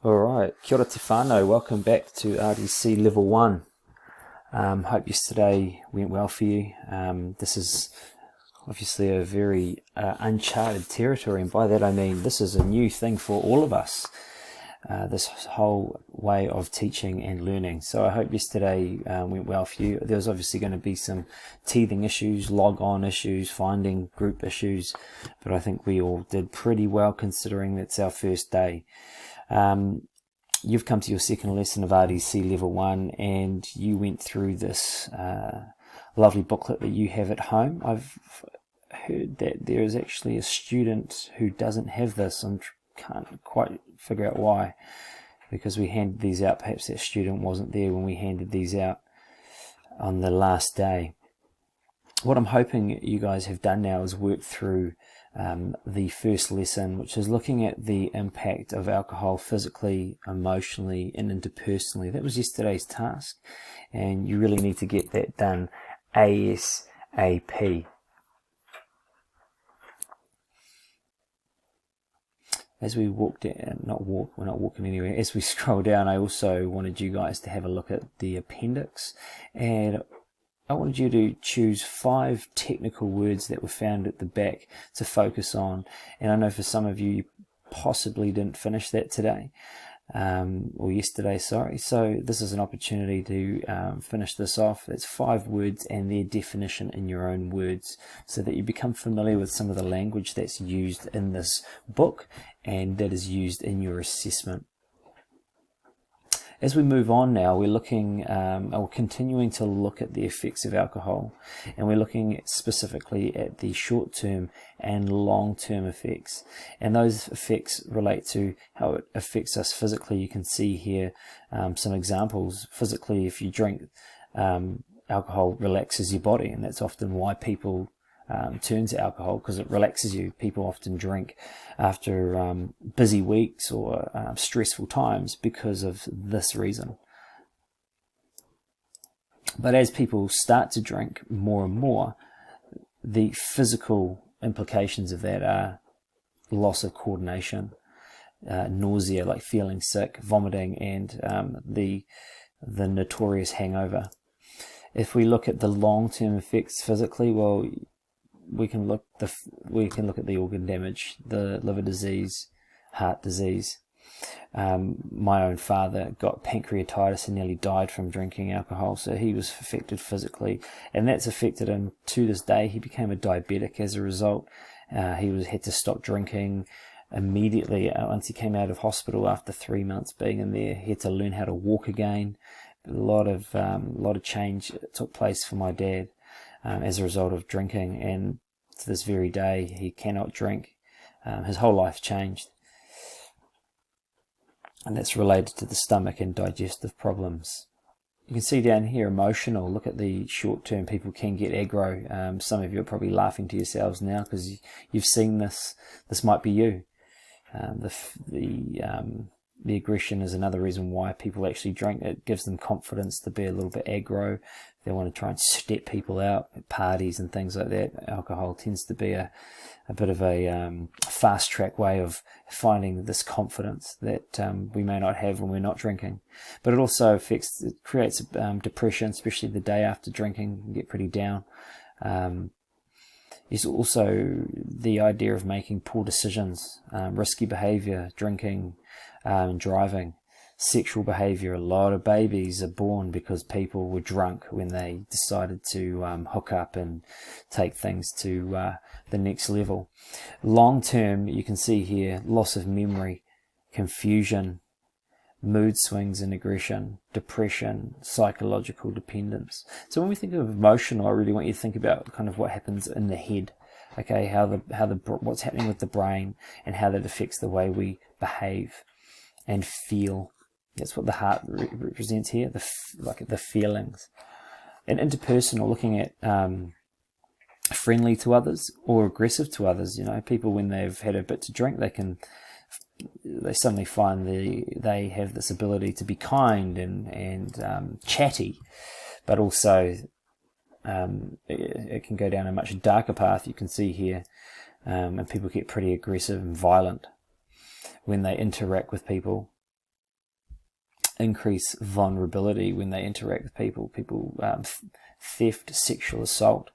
Alright, kia ora te whānau, welcome back to RDC Level 1. Hope yesterday went well for you. This is obviously a very uncharted territory, and by that I mean this is a new thing for all of us, this whole way of teaching and learning. So I hope yesterday went well for you. There was obviously going to be some teething issues, log-on issues, finding group issues, but I think we all did pretty well considering it's our first day. You've come to your second lesson of RDC Level 1 and you went through this lovely booklet that you have at home. I've heard that there is actually a student who doesn't have this. I can't quite figure out why, because we handed these out. Perhaps that student wasn't there when we handed these out on the last day. What I'm hoping you guys have done now is work through the first lesson, which is looking at the impact of alcohol physically, emotionally, and interpersonally. That was yesterday's task, and you really need to get that done ASAP. As we walked down, we're not walking anywhere. As we scroll down, I also wanted you guys to have a look at the appendix, and I wanted you to choose 5 technical words that were found at the back to focus on. And I know for some of you possibly didn't finish that today, or yesterday, sorry. So this is an opportunity to finish this off. It's 5 words and their definition in your own words, so that you become familiar with some of the language that's used in this book and that is used in your assessment. As we move on now, we're looking, we're continuing to look at the effects of alcohol, and we're looking specifically at the short-term and long-term effects. And those effects relate to how it affects us physically. You can see here some examples. Physically, if you drink, alcohol relaxes your body, and that's often why people turn to alcohol, because it relaxes you. People often drink after busy weeks or stressful times because of this reason. But as people start to drink more and more, the physical implications of that are loss of coordination, nausea, like feeling sick, vomiting, and the notorious hangover. If we look at the long-term effects physically, well, we can look at the organ damage, the liver disease, heart disease. My own father got pancreatitis and nearly died from drinking alcohol, so he was affected physically, and that's affected him to this day. He became a diabetic as a result. He had to stop drinking immediately once he came out of hospital after 3 months being in there. He had to learn how to walk again. A lot of change took place for my dad as a result of drinking, and to this very day he cannot drink. His whole life changed, and that's related to the stomach and digestive problems. You can see down here emotional. Look at the short term. People can get aggro. Some of you are probably laughing to yourselves now because you've seen this. This might be you. The aggression is another reason why people actually drink. It gives them confidence to be a little bit aggro. They want to try and step people out at parties and things like that. Alcohol tends to be a bit of a fast track way of finding this confidence that we may not have when we're not drinking. But it also creates depression, especially the day after drinking. You can get pretty down. There's also the idea of making poor decisions, risky behavior, drinking, driving, sexual behavior. A lot of babies are born because people were drunk when they decided to hook up and take things to the next level. Long term, you can see here, loss of memory, confusion, mood swings and aggression, depression, psychological dependence. So when we think of emotional, I really want you to think about kind of what happens in the head. Okay, what's happening with the brain and how that affects the way we behave and feel. That's what the heart represents here, the feelings. And interpersonal, looking at friendly to others or aggressive to others. You know, people when they've had a bit to drink, they suddenly find they have this ability to be kind and chatty, but also it can go down a much darker path. You can see here, and people get pretty aggressive and violent when they interact with people. increase vulnerability when they interact with people, theft, sexual assault.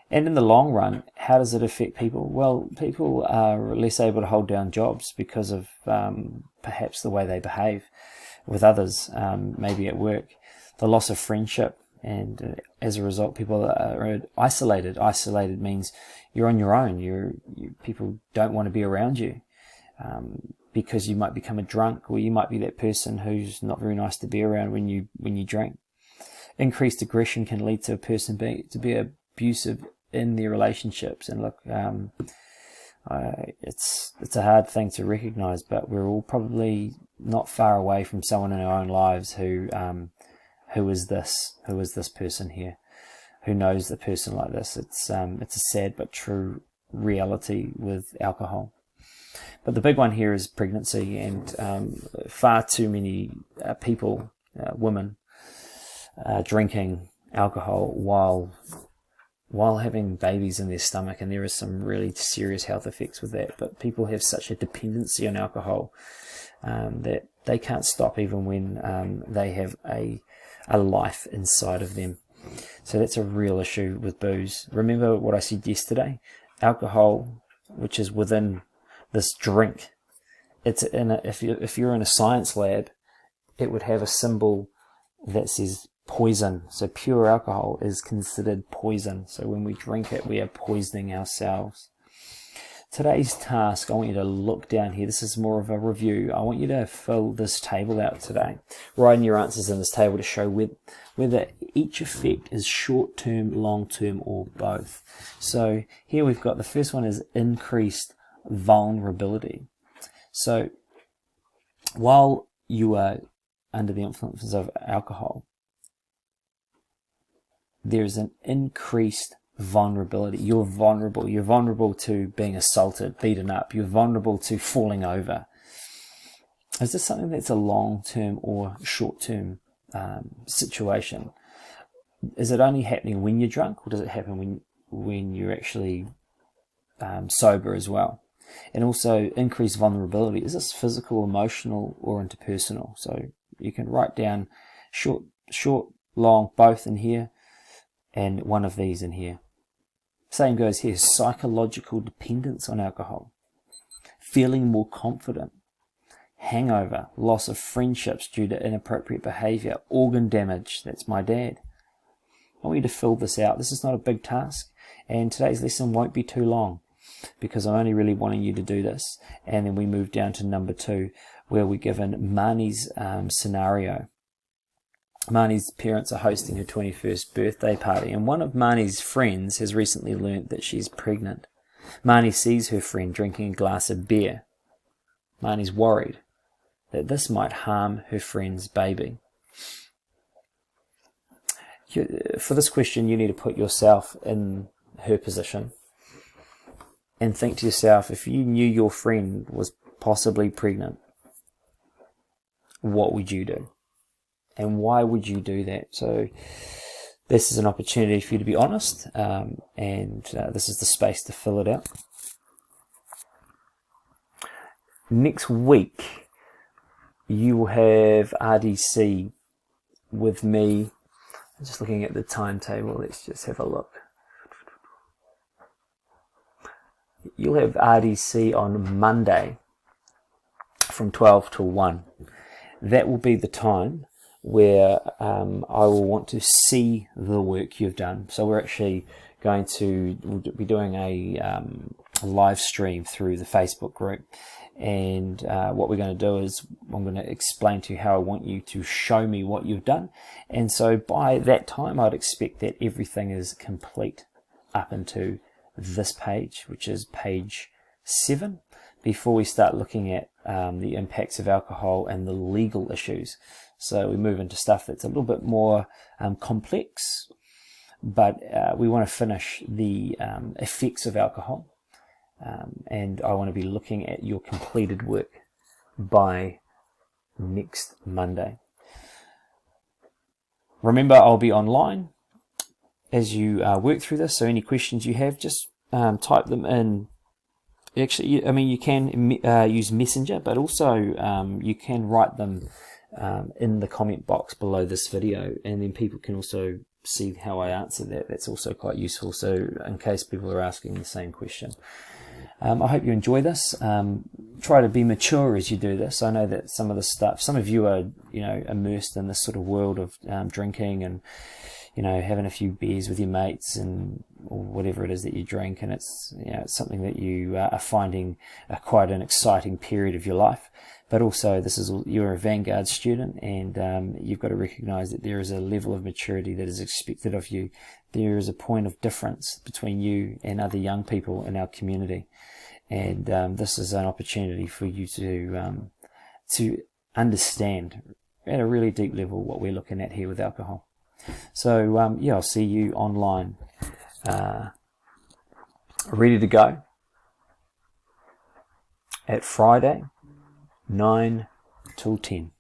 And in the long run, how does it affect people? Well, people are less able to hold down jobs because of perhaps the way they behave with others, maybe at work. The loss of friendship, and as a result, people are isolated. Isolated means you're on your own. People don't want to be around you because you might become a drunk, or you might be that person who's not very nice to be around when you drink. Increased aggression can lead to a person to be abusive in their relationships. And look, it's a hard thing to recognize, but we're all probably not far away from someone in our own lives who is this person here, who knows the person like this. It's a sad but true reality with alcohol. But the big one here is pregnancy, and far too many people, women, drinking alcohol while having babies in their stomach, and there is some really serious health effects with that. But people have such a dependency on alcohol that they can't stop even when they have a life inside of them. So that's a real issue with booze. Remember what I said yesterday? Alcohol, which is within this drink, it's if you're in a science lab, it would have a symbol that says poison. So pure alcohol is considered poison. So when we drink it, we are poisoning ourselves. Today's task, I want you to look down here. This is more of a review. I want you to fill this table out today. Write in your answers in this table to show whether each effect is short-term, long-term, or both. So here we've got the first one is increased vulnerability. So while you are under the influence of alcohol, there's an increased vulnerability. You're vulnerable. You're vulnerable to being assaulted, beaten up. You're vulnerable to falling over. Is this something that's a long-term or short-term situation? Is it only happening when you're drunk, or does it happen when you're actually sober as well? And also, increased vulnerability. Is this physical, emotional, or interpersonal? So you can write down short, long, both in here, and one of these in here. Same goes here. Psychological dependence on alcohol, feeling more confident, hangover, loss of friendships due to inappropriate behavior, organ damage. That's my dad. I want you to fill this out. This is not a big task, and today's lesson won't be too long because I'm only really wanting you to do this. And then we move down to number 2, where we're given Marnie's scenario. Marnie's parents are hosting her 21st birthday party, and one of Marnie's friends has recently learnt that she's pregnant. Marnie sees her friend drinking a glass of beer. Marnie's worried that this might harm her friend's baby. For this question, you need to put yourself in her position and think to yourself, if you knew your friend was possibly pregnant, what would you do? And why would you do that? So this is an opportunity for you to be honest, and this is the space to fill it out. Next week, you will have RDC with me. I'm just looking at the timetable. Let's just have a look. You'll have RDC on Monday from 12 to 1. That will be the time where I will want to see the work you've done. So we're actually we'll be doing a live stream through the Facebook group, and what we're going to do is I'm going to explain to you how I want you to show me what you've done. And so by that time, I'd expect that everything is complete up into this page, which is page 7, before we start looking at the impacts of alcohol and the legal issues. So we move into stuff that's a little bit more complex, but we want to finish the effects of alcohol, and I want to be looking at your completed work by next Monday. Remember, I'll be online as you work through this, so any questions you have, just type them in. Actually, I mean, you can use Messenger, but also you can write them in the comment box below this video, and then people can also see how I answer that. That's also quite useful, so in case people are asking the same question. I hope you enjoy this. Try to be mature as you do this. I know that some of the stuff, some of you are, immersed in this sort of world of drinking and, having a few beers with your mates and or whatever it is that you drink, and it's, it's something that you are finding quite an exciting period of your life. But also, you're a Vanguard student, and you've got to recognise that there is a level of maturity that is expected of you. There is a point of difference between you and other young people in our community, and this is an opportunity for you to understand at a really deep level what we're looking at here with alcohol. So I'll see you online, ready to go at Friday, 9 till 10.